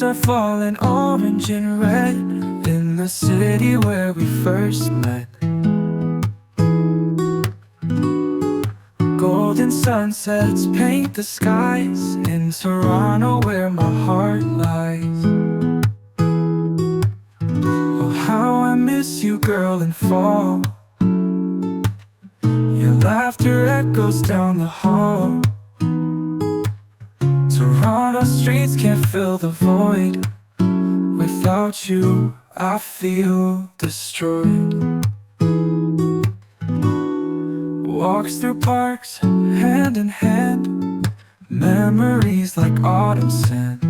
are falling orange and red in the city where we first met. Golden sunsets paint the skies in Toronto where my heart lies. Oh, how I miss you, girl, in fall. Your laughter echoes down the hall. Toronto streets can't fill the void. Without you, I feel destroyed. Walks through parks, hand in hand, memories like autumn sand.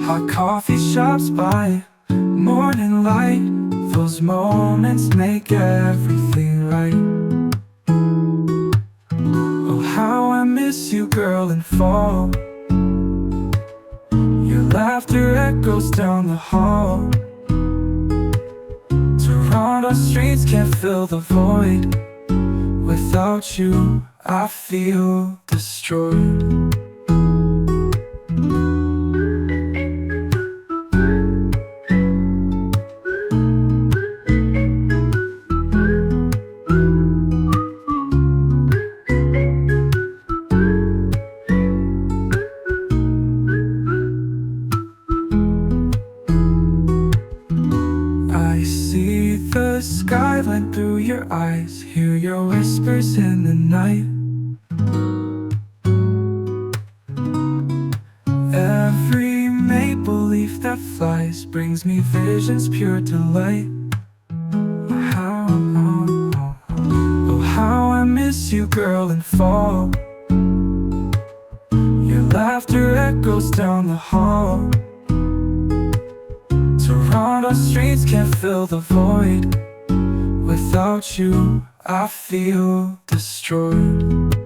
Hot coffee shops by morning light, those moments make everything right. Oh, how I miss you, girl, in fall. Your laughter echoes down the hall. Toronto streets can't fill the void. Without you, I feel destroyed. I see the skyline through your eyes, hear your whispers in the night. Every maple leaf that flies brings me visions, pure delight. Oh, how I miss you, girl, in fall. Your laughter echoes down the hall. Toronto streets can't fill the void. Without you, I feel destroyed.